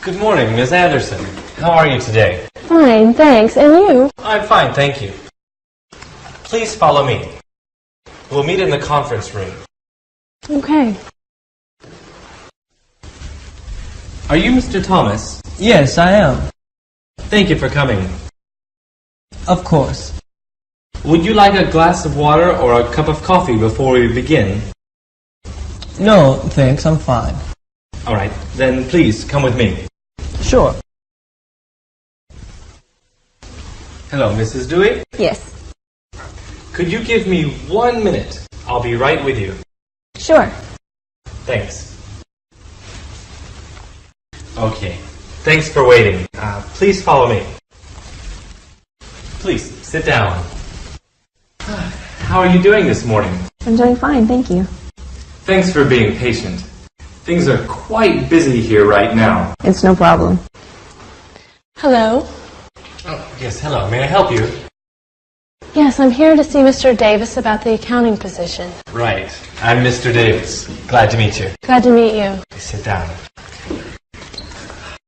Good morning, Ms. Anderson. How are you today? Fine, thanks. And you? I'm fine, thank you. Please follow me. We'll meet in the conference room. Okay. Are you Mr. Thomas? Yes, I am. Thank you for coming. Of course. Would you like a glass of water or a cup of coffee before we begin? No, thanks, I'm fine. All right, then please come with me. Sure. Hello, Mrs. Dewey. Yes. Could you give me 1 minute? I'll be right with you. Sure. Thanks. Okay. Thanks for waiting. Please follow me. Please, sit down. How are you doing this morning? I'm doing fine, thank you. Thanks for being patient. Things are quite busy here right now. It's no problem. Hello. Oh, yes, hello. May I help you? Yes, I'm here to see Mr. Davis about the accounting position. Right. I'm Mr. Davis. Glad to meet you. Glad to meet you. Please sit down.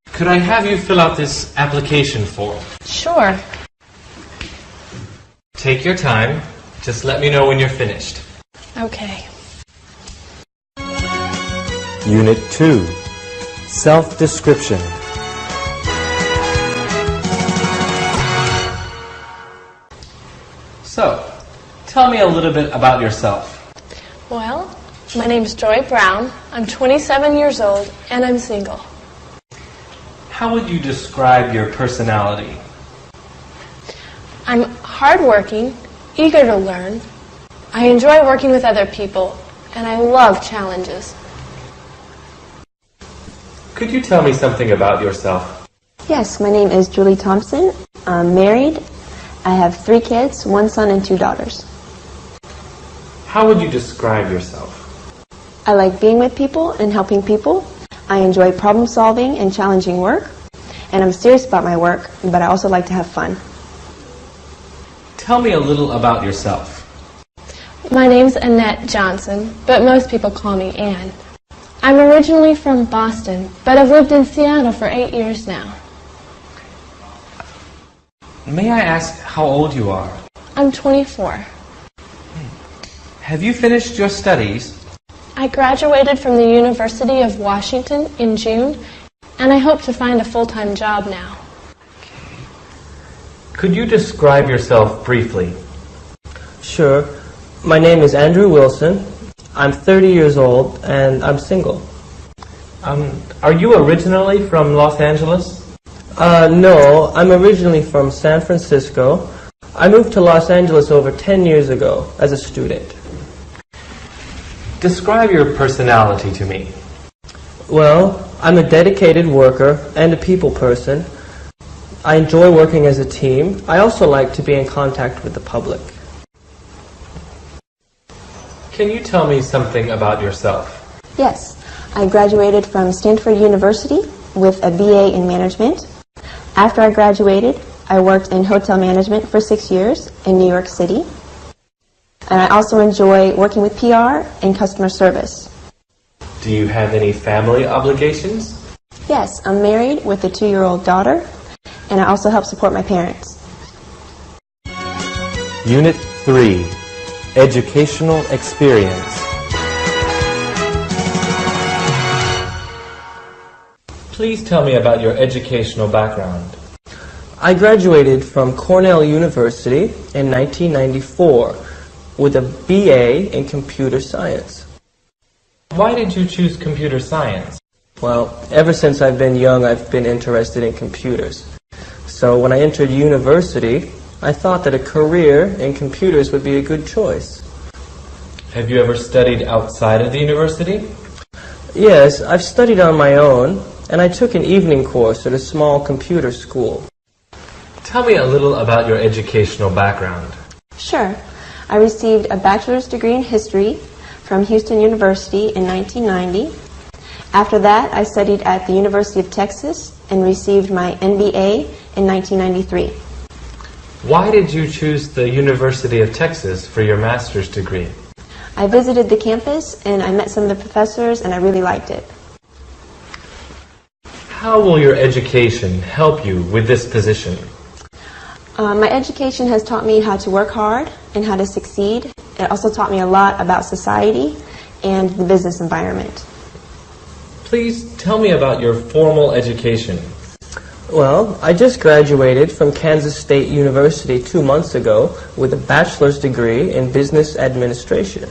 Could I have you fill out this application form? Sure. Take your time. Just let me know when you're finished. Okay. Unit 2, Self-Description. So, tell me a little bit about yourself. Well, my name's Joy Brown. I'm 27 years old, and I'm single. How would you describe your personality? I'm hardworking, eager to learn. I enjoy working with other people, and I love challenges. Could you tell me something about yourself? Yes, my name is Julie Thompson. I'm married. I have 3 kids, 1 son and 2 daughters. How would you describe yourself? I like being with people and helping people. I enjoy problem solving and challenging work. And I'm serious about my work, but I also like to have fun. Tell me a little about yourself. My name's Annette Johnson, but most people call me Ann. I'm originally from Boston, but I've lived in Seattle for 8 years now. May I ask how old you are? I'm 24. Have you finished your studies? I graduated from the University of Washington in June, and I hope to find a full-time job now. Could you describe yourself briefly? Sure. My name is Andrew Wilson. I'm 30 years old, and I'm single. Are you originally from Los Angeles? No, I'm originally from San Francisco. I moved to Los Angeles over 10 years ago as a student. Describe your personality to me. Well, I'm a dedicated worker and a people person. I enjoy working as a team. I also like to be in contact with the public. Can you tell me something about yourself? Yes, I graduated from Stanford University with a BA in management. After I graduated, I worked in hotel management for 6 years in New York City. And I also enjoy working with PR and customer service. Do you have any family obligations? Yes, I'm married with a 2-year-old daughter, and I also help support my parents. Unit 3, Educational Experience. Please tell me about your educational background. I graduated from Cornell University in 1994 with a BA in computer science. Why did you choose computer science? Well, ever since I've been young, I've been interested in computers. So when I entered university, I thought that a career in computers would be a good choice. Have you ever studied outside of the university? Yes, I've studied on my own, and I took an evening course at a small computer school. Tell me a little about your educational background. Sure. I received a bachelor's degree in history from Houston University in 1990. After that, I studied at the University of Texas and received my MBA in 1993. Why did you choose the University of Texas for your master's degree? I visited the campus and I met some of the professors and I really liked it. How will your education help you with this position? My education has taught me how to work hard and how to succeed. It also taught me a lot about society and the business environment. Please tell me about your formal education. Well, I just graduated from Kansas State University 2 months ago with a bachelor's degree in business administration.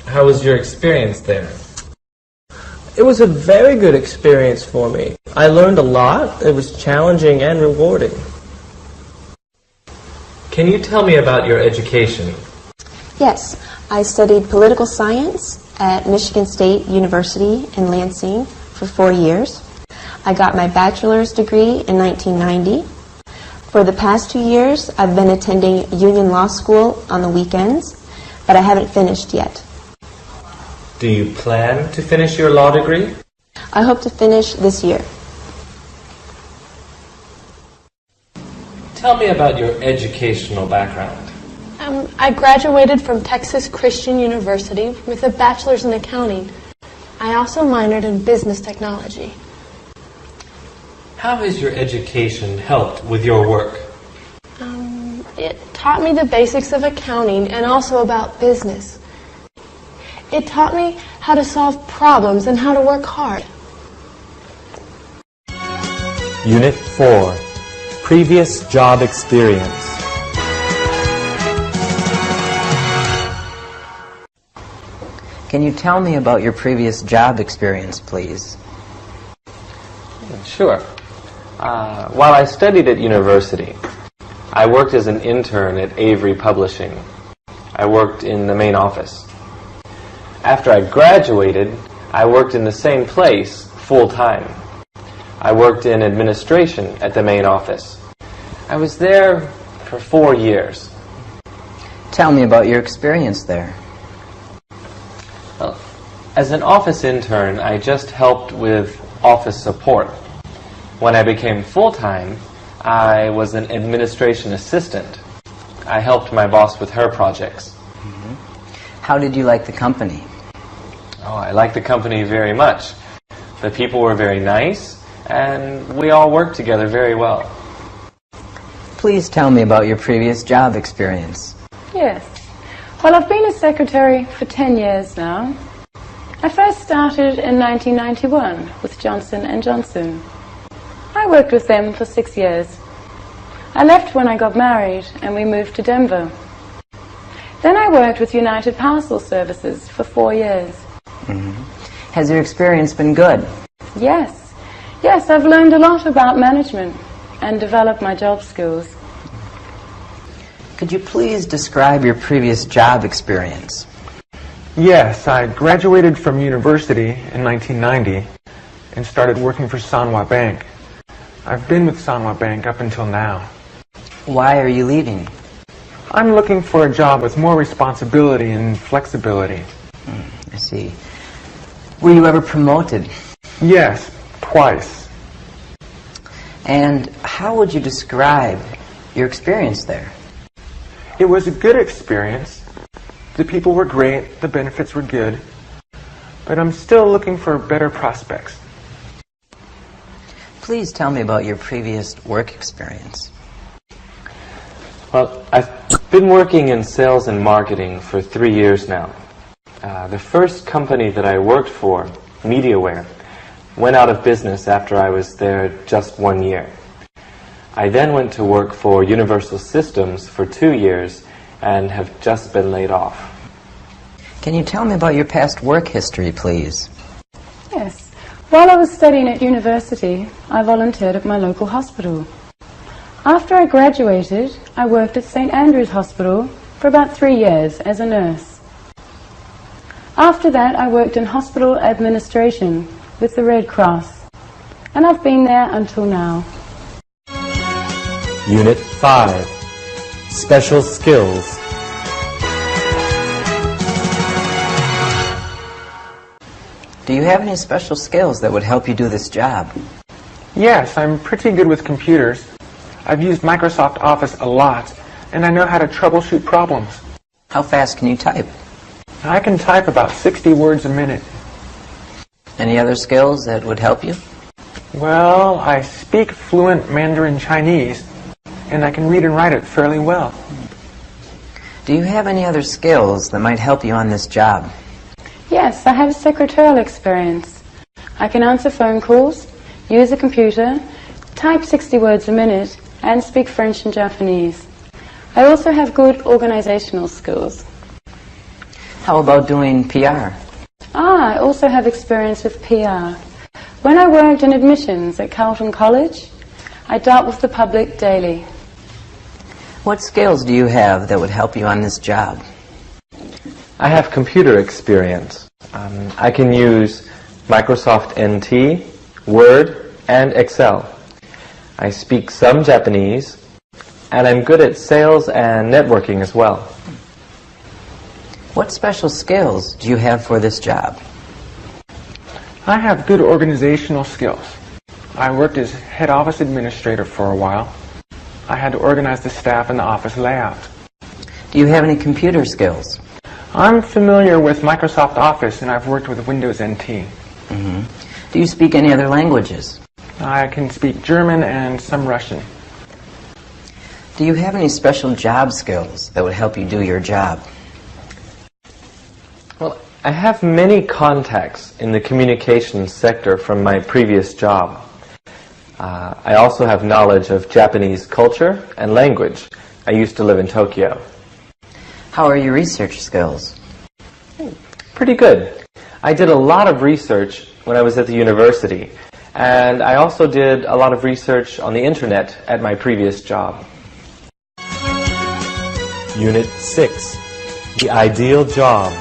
How was your experience there? It was a very good experience for me. I learned a lot. It was challenging and rewarding. Can you tell me about your education? Yes, I studied political science at Michigan State University in Lansing for 4 years. I got my bachelor's degree in 1990. For the past 2 years, I've been attending Union Law School on the weekends, but I haven't finished yet. Do you plan to finish your law degree? I hope to finish this year. Tell me about your educational background. I graduated from Texas Christian University with a bachelor's in accounting. I also minored in business technology. How has your education helped with your work? It taught me the basics of accounting and also about business. It taught me how to solve problems and how to work hard. Unit 4. Previous job experience. Can you tell me about your previous job experience, please? Sure. While I studied at university, I worked as an intern at Avery Publishing. I worked in the main office. After I graduated, I worked in the same place full-time. I worked in administration at the main office. I was there for 4 years. Tell me about your experience there. Well, as an office intern, I just helped with office support. When I became full-time, I was an administration assistant. I helped my boss with her projects. How did you like the company? Oh, I liked the company very much. The people were very nice, and we all worked together very well. Please tell me about your previous job experience. Yes. Well, I've been a secretary for 10 years now. I first started in 1991 with Johnson & Johnson. I worked with them for 6 years. I left when I got married and we moved to Denver. Then I worked with United Parcel Services for 4 years. Has your experience been good? Yes. Yes, I've learned a lot about management and developed my job skills. Could you please describe your previous job experience? Yes, I graduated from university in 1990 and started working for Sanwa Bank. I've been with Sanwa Bank up until now. Why are you leaving? I'm looking for a job with more responsibility and flexibility. I see. Were you ever promoted? Yes, twice. And how would you describe your experience there? It was a good experience. The people were great, the benefits were good, but I'm still looking for better prospects. Please tell me about your previous work experience. Well, I've been working in sales and marketing for 3 years now. The first company that I worked for, MediaWare, went out of business after I was there just 1 year. I then went to work for Universal Systems for 2 years and have just been laid off. Can you tell me about your past work history, please? Yes. While I was studying at university, I volunteered at my local hospital. After I graduated, I worked at St. Andrew's Hospital for about 3 years as a nurse. After that, I worked in hospital administration with the Red Cross, and I've been there until now. Unit 5. Special skills. Do you have any special skills that would help you do this job? Yes, I'm pretty good with computers. I've used Microsoft Office a lot, and I know how to troubleshoot problems. How fast can you type? I can type about 60 words a minute. Any other skills that would help you? Well, I speak fluent Mandarin Chinese, and I can read and write it fairly well. Do you have any other skills that might help you on this job? Yes, I have secretarial experience. I can answer phone calls, use a computer, type 60 words a minute, and speak French and Japanese. I also have good organizational skills. How about doing PR? I also have experience with PR. When I worked in admissions at Carleton College, I dealt with the public daily. What skills do you have that would help you on this job? I have computer experience. I can use Microsoft NT, Word, and Excel. I speak some Japanese, and I'm good at sales and networking as well. What special skills do you have for this job? I have good organizational skills. I worked as head office administrator for a while. I had to organize the staff and the office layout. Do you have any computer skills? I'm familiar with Microsoft Office, and I've worked with Windows NT. Do you speak any other languages? I can speak German and some Russian. Do you have any special job skills that would help you do your job? Well, I have many contacts in the communications sector from my previous job. I also have knowledge of Japanese culture and language. I used to live in Tokyo. How are your research skills? Pretty good. I did a lot of research when I was at the university, and I also did a lot of research on the internet at my previous job. Unit 6, The Ideal Job.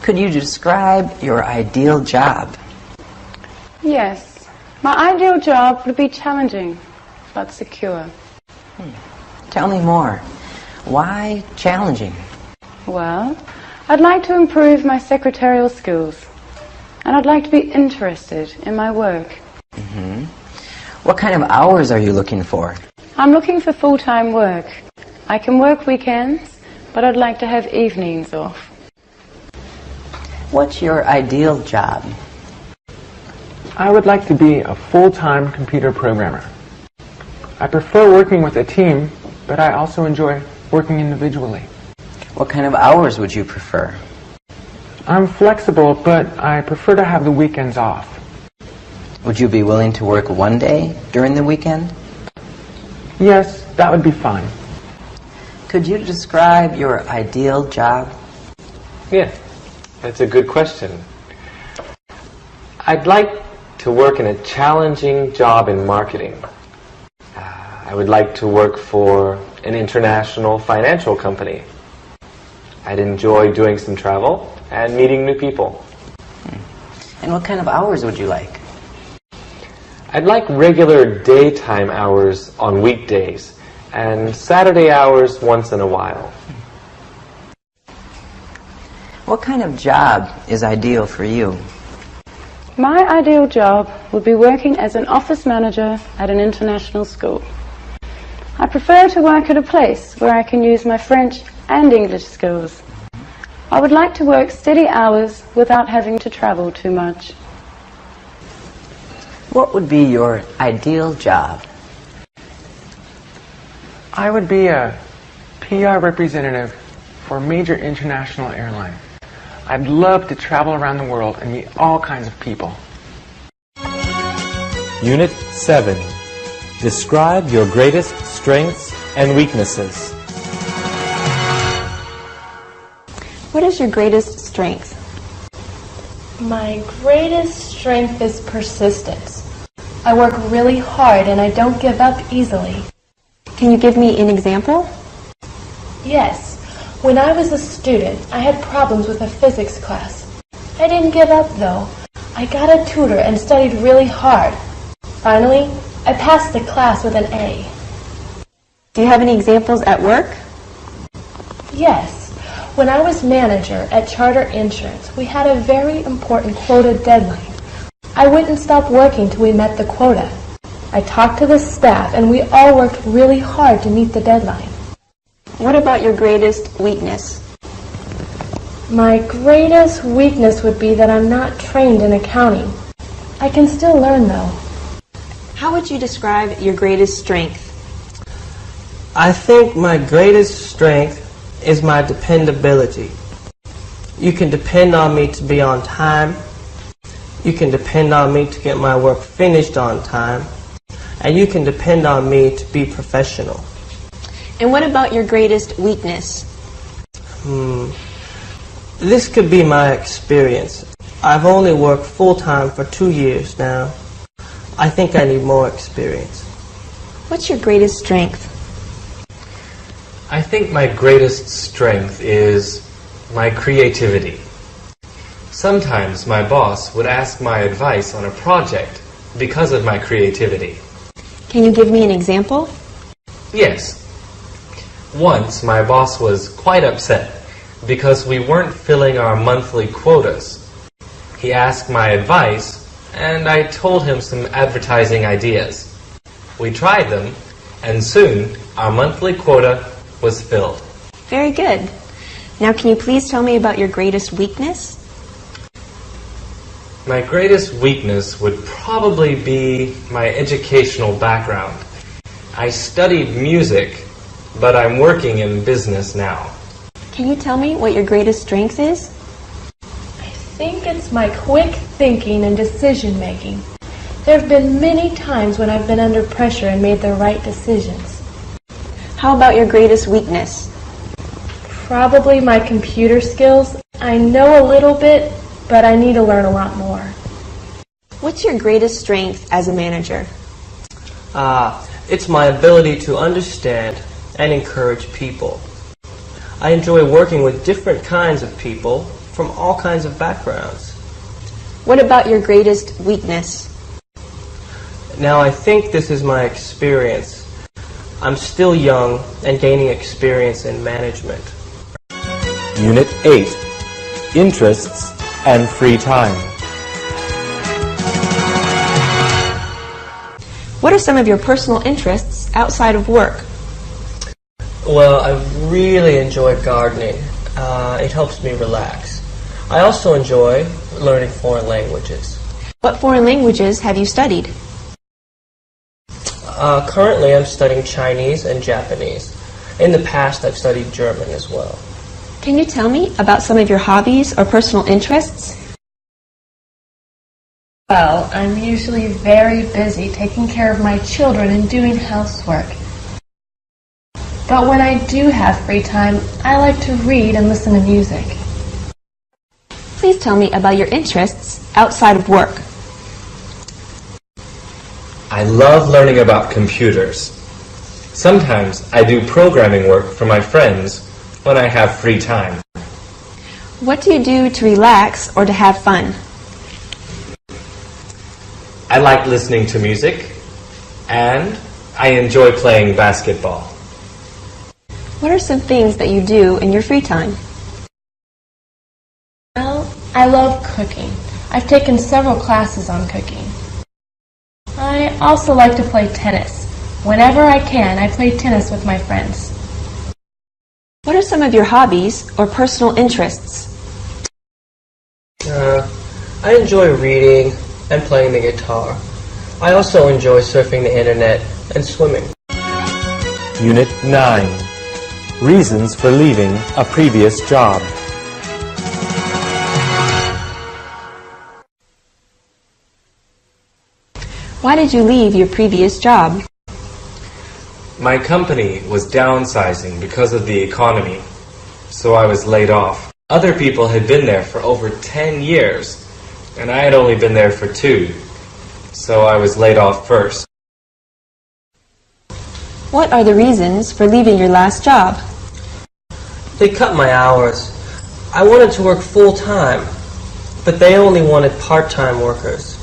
Could you describe your ideal job? Yes, my ideal job would be challenging, but secure. Tell me more. Why challenging? Well, I'd like to improve my secretarial skills, and I'd like to be interested in my work. What kind of hours are you looking for? I'm looking for full-time work. I can work weekends, but I'd like to have evenings off. What's your ideal job? I would like to be a full-time computer programmer. I prefer working with a team, but I also enjoy working individually. What kind of hours would you prefer? I'm flexible, but I prefer to have the weekends off. Would you be willing to work one day during the weekend? Yes, that would be fine. Could you describe your ideal job? Yeah, that's a good question. I'd like to work in a challenging job in marketing. I would like to work for an international financial company. I'd enjoy doing some travel and meeting new people. And what kind of hours would you like? I'd like regular daytime hours on weekdays and Saturday hours once in a while. What kind of job is ideal for you? My ideal job would be working as an office manager at an international school. I prefer to work at a place where I can use my French and English skills. I would like to work steady hours without having to travel too much. What would be your ideal job? I would be a PR representative for a major international airline. I'd love to travel around the world and meet all kinds of people. Unit 7, Describe your greatest strengths and weaknesses. What is your greatest strength? My greatest strength is persistence. I work really hard and I don't give up easily. Can you give me an example? Yes. When I was a student, I had problems with a physics class. I didn't give up though. I got a tutor and studied really hard. Finally, I passed the class with an A. Do you have any examples at work? Yes. When I was manager at Charter Insurance, we had a very important quota deadline. I wouldn't stop working till we met the quota. I talked to the staff and we all worked really hard to meet the deadline. What about your greatest weakness? My greatest weakness would be that I'm not trained in accounting. I can still learn though. How would you describe your greatest strength? I think my greatest strength is my dependability. You can depend on me to be on time. You can depend on me to get my work finished on time. And you can depend on me to be professional. And what about your greatest weakness? This could be my experience. I've only worked full-time for 2 years now. I think I need more experience. What's your greatest strength? I think my greatest strength is my creativity. Sometimes my boss would ask my advice on a project because of my creativity. Can you give me an example? Yes. Once my boss was quite upset because we weren't filling our monthly quotas. He asked my advice and I told him some advertising ideas. We tried them and soon our monthly quota was filled. Very good. Now can you please tell me about your greatest weakness? My greatest weakness would probably be my educational background. I studied music, but I'm working in business now. Can you tell me what your greatest strength is? I think it's my quick thinking and decision making. There have been many times when I've been under pressure and made the right decisions. How about your greatest weakness? Probably my computer skills. I know a little bit, but I need to learn a lot more. What's your greatest strength as a manager? It's my ability to understand and encourage people. I enjoy working with different kinds of people from all kinds of backgrounds. What about your greatest weakness? Now I think this is my experience. I'm still young and gaining experience in management. Unit 8. Interests and free time. What are some of your personal interests outside of work? Well, I really enjoy gardening. It helps me relax. I also enjoy learning foreign languages. What foreign languages have you studied? Currently, I'm studying Chinese and Japanese. In the past, I've studied German as well. Can you tell me about some of your hobbies or personal interests? Well, I'm usually very busy taking care of my children and doing housework. But when I do have free time, I like to read and listen to music. Please tell me about your interests outside of work. I love learning about computers. Sometimes I do programming work for my friends when I have free time. What do you do to relax or to have fun? I like listening to music, and I enjoy playing basketball. What are some things that you do in your free time? Well, I love cooking. I've taken several classes on cooking. I also like to play tennis. Whenever I can, I play tennis with my friends. What are some of your hobbies or personal interests? I enjoy reading and playing the guitar. I also enjoy surfing the internet and swimming. Unit 9. Reasons for leaving a previous job. Why did you leave your previous job? My company was downsizing because of the economy, so I was laid off. Other people had been there for over 10 years, and I had only been there for 2, so I was laid off first. What are the reasons for leaving your last job? They cut my hours. I wanted to work full-time, but they only wanted part-time workers.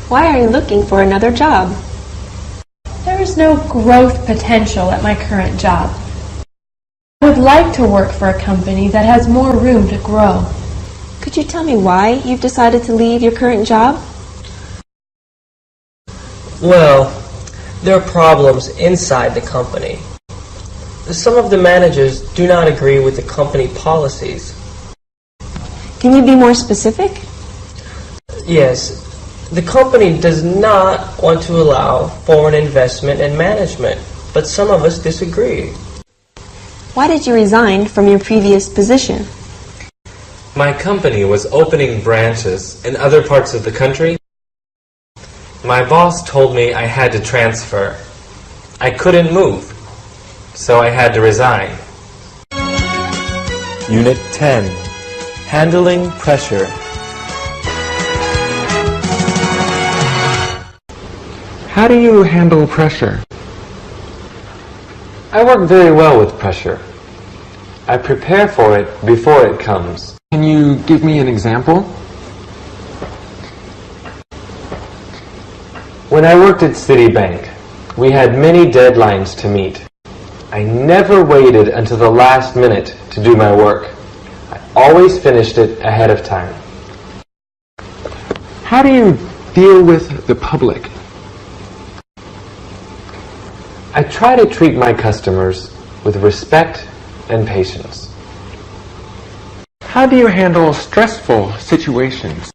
Why are you looking for another job? There is no growth potential at my current job. I would like to work for a company that has more room to grow. Could you tell me why you've decided to leave your current job? Well, there are problems inside the company. some of the managers do not agree with the company policies. Can you be more specific? Yes, the company does not want to allow foreign investment and management, but some of us disagree. Why did you resign from your previous position? My company was opening branches in other parts of the country. My boss told me I had to transfer. I couldn't move, so I had to resign. Unit 10. Handling pressure. How do you handle pressure? I work very well with pressure. I prepare for it before it comes. Can you give me an example? When I worked at Citibank, we had many deadlines to meet. I never waited until the last minute to do my work. I always finished it ahead of time. How do you deal with the public? I try to treat my customers with respect and patience. How do you handle stressful situations?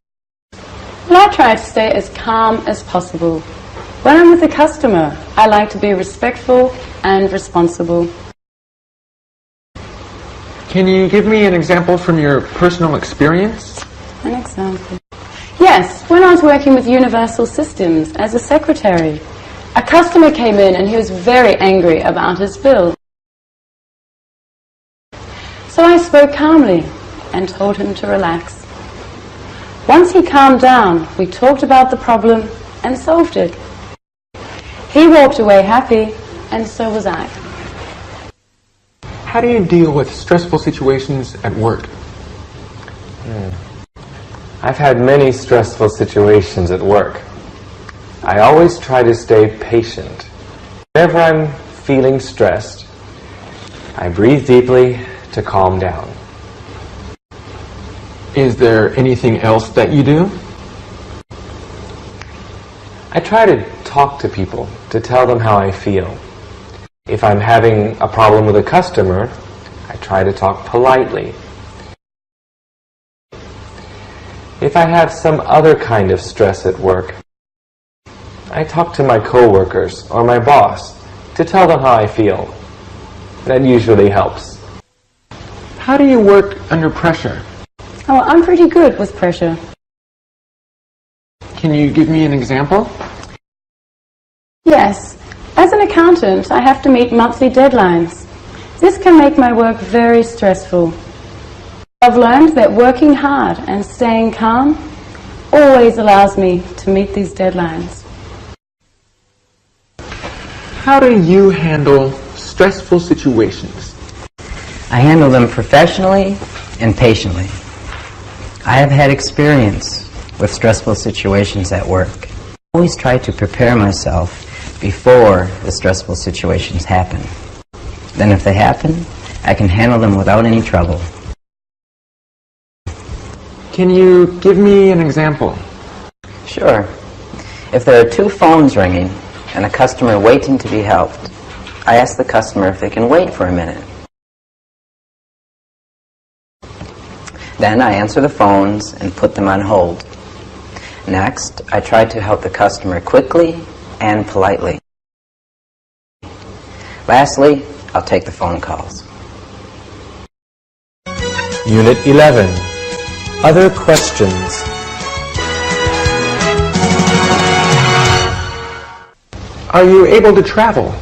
Well, I try to stay as calm as possible. When I'm with a customer, I like to be respectful and responsible. Can you give me an example from your personal experience? An example? Yes, when I was working with Universal Systems as a secretary, a customer came in and he was very angry about his bill. So I spoke calmly and told him to relax. Once he calmed down, we talked about the problem and solved it. He walked away happy, and so was I. How do you deal with stressful situations at work? I've had many stressful situations at work. I always try to stay patient. Whenever I'm feeling stressed, I breathe deeply to calm down. Is there anything else that you do? I try to talk to people to tell them how I feel. If I'm having a problem with a customer, I try to talk politely. If I have some other kind of stress at work, I talk to my coworkers or my boss to tell them how I feel. That usually helps. How do you work under pressure? Oh, I'm pretty good with pressure. Can you give me an example? Yes. As an accountant, I have to meet monthly deadlines. This can make my work very stressful. I've learned that working hard and staying calm always allows me to meet these deadlines. How do you handle stressful situations? I handle them professionally and patiently. I have had experience with stressful situations at work. I always try to prepare myself before the stressful situations happen. Then if they happen, I can handle them without any trouble. Can you give me an example? Sure. If there are two phones ringing and a customer waiting to be helped, I ask the customer if they can wait for a minute. Then I answer the phones and put them on hold. Next, I try to help the customer quickly and politely. Lastly, I'll take the phone calls. Unit 11. Other questions. Are you able to travel?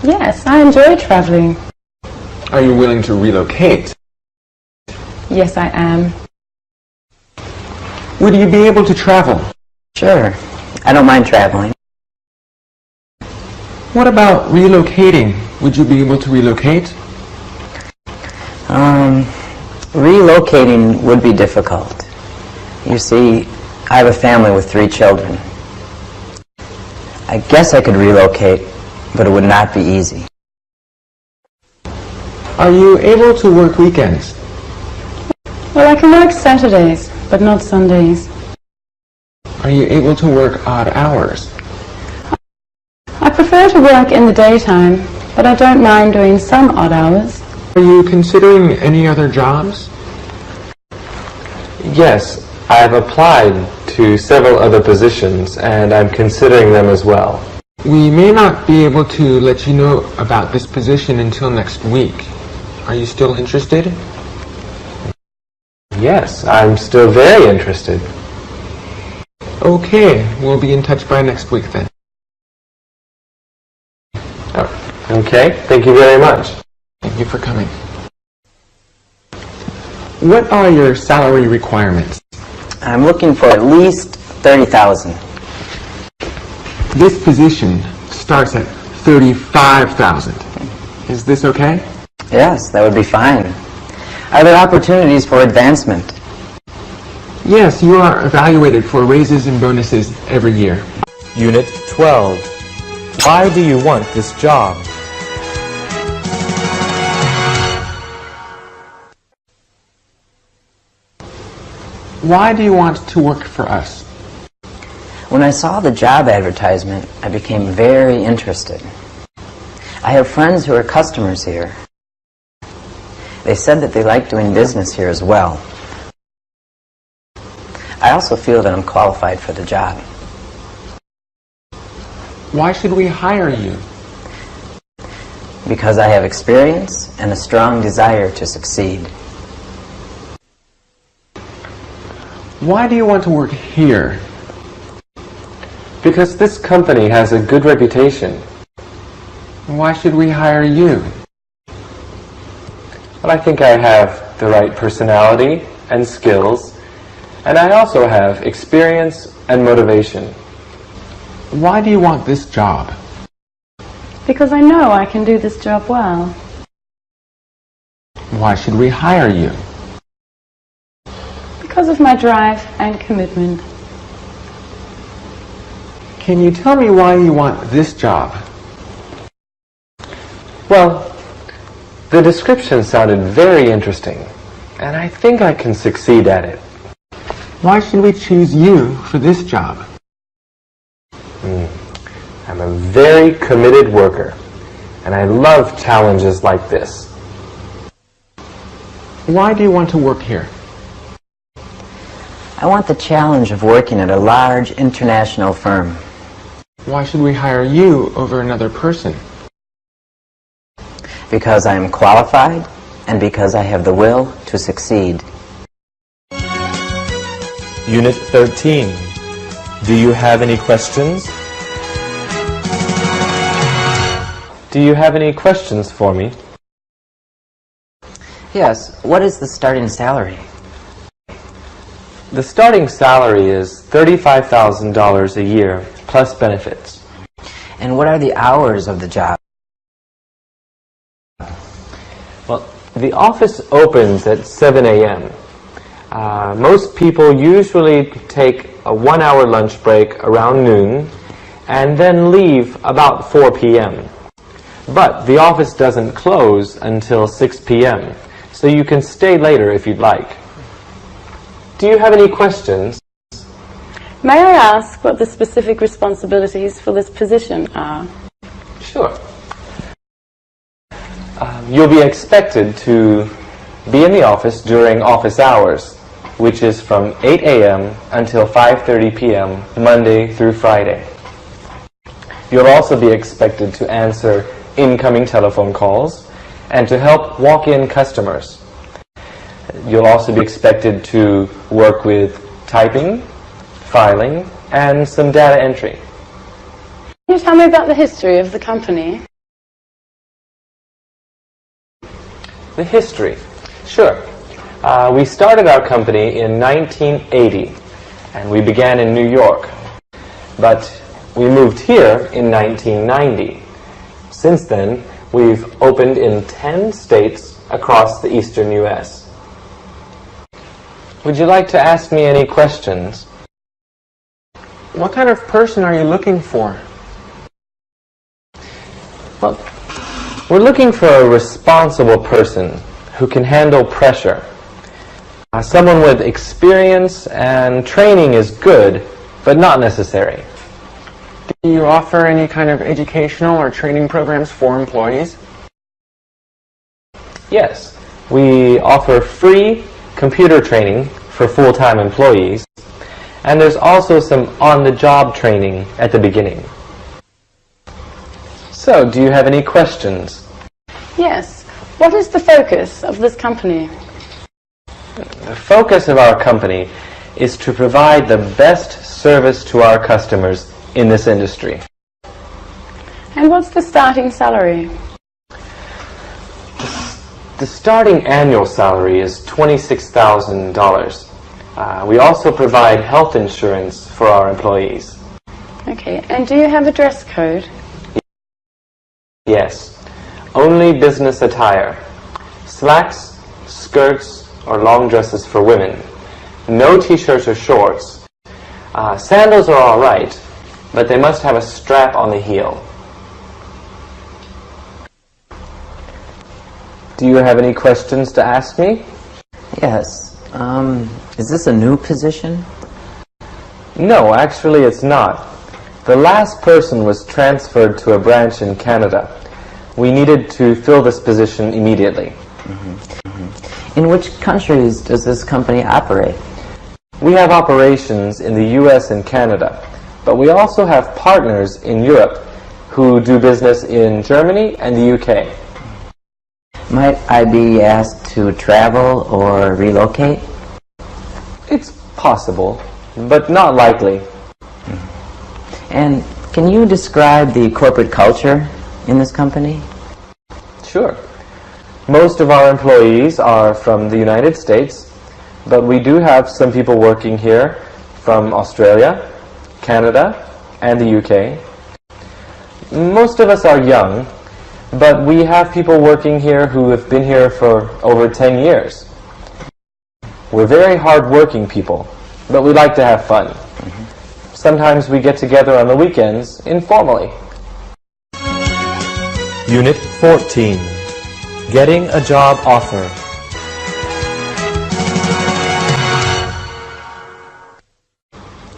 Yes, I enjoy traveling. Are you willing to relocate? Yes, I am. Would you be able to travel? Sure. I don't mind traveling. What about relocating? Would you be able to relocate? Relocating would be difficult. You see, I have a family with 3 children. I guess I could relocate, but it would not be easy. Are you able to work weekends? Well, I can work Saturdays, but not Sundays. Are you able to work odd hours? I prefer to work in the daytime, but I don't mind doing some odd hours. Are you considering any other jobs? Yes, I've applied to several other positions, and I'm considering them as well. We may not be able to let you know about this position until next week. Are you still interested? Yes, I'm still very interested. Okay, we'll be in touch by next week then. Oh, okay, thank you very much. Thank you for coming. What are your salary requirements? I'm looking for at least 30,000. This position starts at 35,000. Is this okay? Yes, that would be fine. Are there opportunities for advancement? Yes, you are evaluated for raises and bonuses every year. Unit 12. Why do you want this job? Why do you want to work for us? When I saw the job advertisement, I became very interested. I have friends who are customers here. They said that they like doing business here as well. I also feel that I'm qualified for the job. Why should we hire you? Because I have experience and a strong desire to succeed. Why do you want to work here? Because this company has a good reputation. Why should we hire you? But I think I have the right personality and skills, and I also have experience and motivation. Why do you want this job? Because I know I can do this job well. Why should we hire you? Because of my drive and commitment. Can you tell me why you want this job? Well, the description sounded very interesting, and I think I can succeed at it. Why should we choose you for this job? I'm a very committed worker, and I love challenges like this. Why do you want to work here? I want the challenge of working at a large international firm. Why should we hire you over another person? Because I am qualified and because I have the will to succeed. Unit 13. Do you have any questions? Do you have any questions for me? Yes, what is the starting salary? The starting salary is $35,000 a year, plus benefits. And what are the hours of the job? Well, the office opens at 7 a.m. Most people usually take a 1-hour lunch break around noon and then leave about 4 p.m. But the office doesn't close until 6 p.m., so you can stay later if you'd like. Do you have any questions? May I ask what the specific responsibilities for this position are? Sure. You'll be expected to be in the office during office hours, which is from 8 a.m. until 5:30 p.m. Monday through Friday. You'll also be expected to answer incoming telephone calls and to help walk-in customers. You'll also be expected to work with typing, filing, and some data entry. Can you tell me about the history of the company? The history. Sure. We started our company in 1980, and we began in New York. But we moved here in 1990. Since then, we've opened in 10 states across the eastern U.S. Would you like to ask me any questions? What kind of person are you looking for? Well, we're looking for a responsible person who can handle pressure. Someone with experience and training is good, but not necessary. Do you offer any kind of educational or training programs for employees? Yes, we offer free computer training for full-time employees, and there's also some on-the-job training at the beginning. So, do you have any questions? Yes. What is the focus of this company? The focus of our company is to provide the best service to our customers in this industry. And what's the starting salary? The starting annual salary is $26,000. We also provide health insurance for our employees. Okay, and do you have a dress code? Yes, only business attire. Slacks, skirts, or long dresses for women. No t-shirts or shorts. Sandals are all right, but they must have a strap on the heel. Do you have any questions to ask me? Yes. Is this a new position? No, actually it's not. The last person was transferred to a branch in Canada. We needed to fill this position immediately. In which countries does this company operate? We have operations in the US and Canada, but we also have partners in Europe who do business in Germany and the UK. Might I be asked to travel or relocate? It's possible, but not likely. And can you describe the corporate culture in this company? Sure. Most of our employees are from the United States, but we do have some people working here from Australia, Canada, and the UK. Most of us are young, but we have people working here who have been here for over 10 years. We're very hard-working people, but we like to have fun. Sometimes we get together on the weekends informally. Unit 14. Getting a job offer.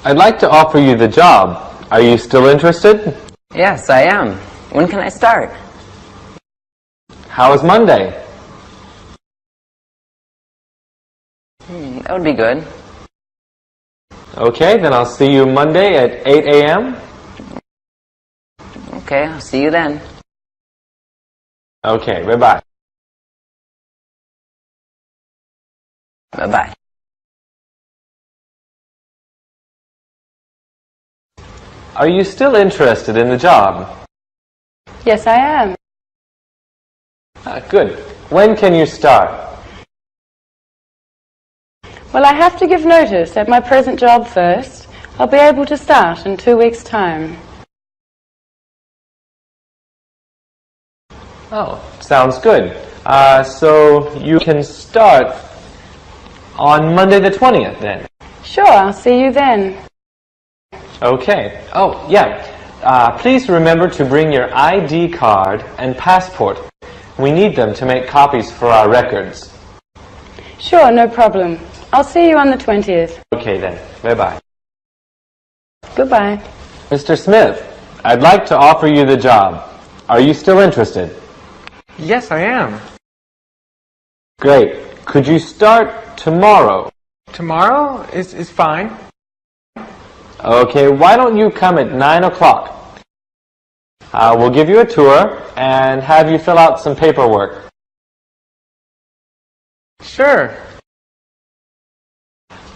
I'd like to offer you the job. Are you still interested? Yes, I am. When can I start? How is Monday? That would be good. Okay, then I'll see you Monday at 8 a.m. Okay, I'll see you then. Okay, bye-bye. Bye-bye. Are you still interested in the job? Yes, I am. Good. When can you start? Well, I have to give notice at my present job first. I'll be able to start in 2 weeks' time. Oh, sounds good. So you can start on Monday the 20th then? Sure, I'll see you then. Okay. Oh, yeah. Please remember to bring your ID card and passport. We need them to make copies for our records. Sure, no problem. I'll see you on the 20th. Okay then. Bye-bye. Goodbye. Mr. Smith, I'd like to offer you the job. Are you still interested? Yes, I am. Great. Could you start tomorrow? Tomorrow is fine. Okay, why don't you come at 9 o'clock? We'll give you a tour and have you fill out some paperwork. Sure.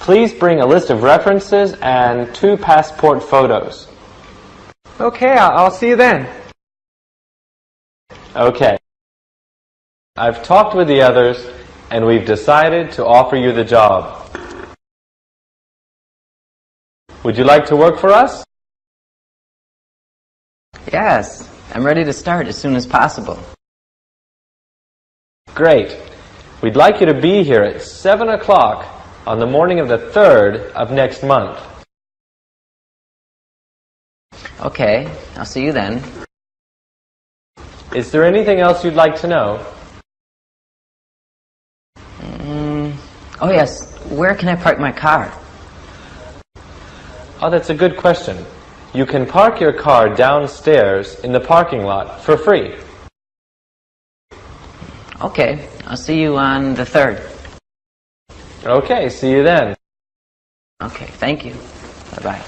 Please bring a list of references and 2 passport photos. Okay, I'll see you then. Okay. I've talked with the others and we've decided to offer you the job. Would you like to work for us? Yes, I'm ready to start as soon as possible. Great. We'd like you to be here at 7 o'clock on the morning of the 3rd of next month. Okay, I'll see you then. Is there anything else you'd like to know? Oh yes, where can I park my car? Oh, that's a good question. You can park your car downstairs in the parking lot for free. Okay, I'll see you on the 3rd. Okay, see you then. Okay, thank you. Bye-bye.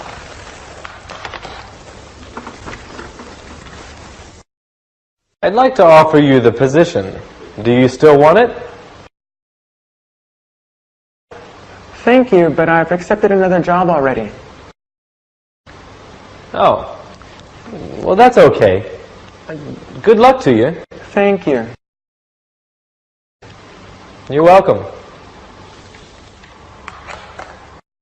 I'd like to offer you the position. Do you still want it? Thank you, but I've accepted another job already. Oh, well, that's okay. Good luck to you. Thank you. You're welcome.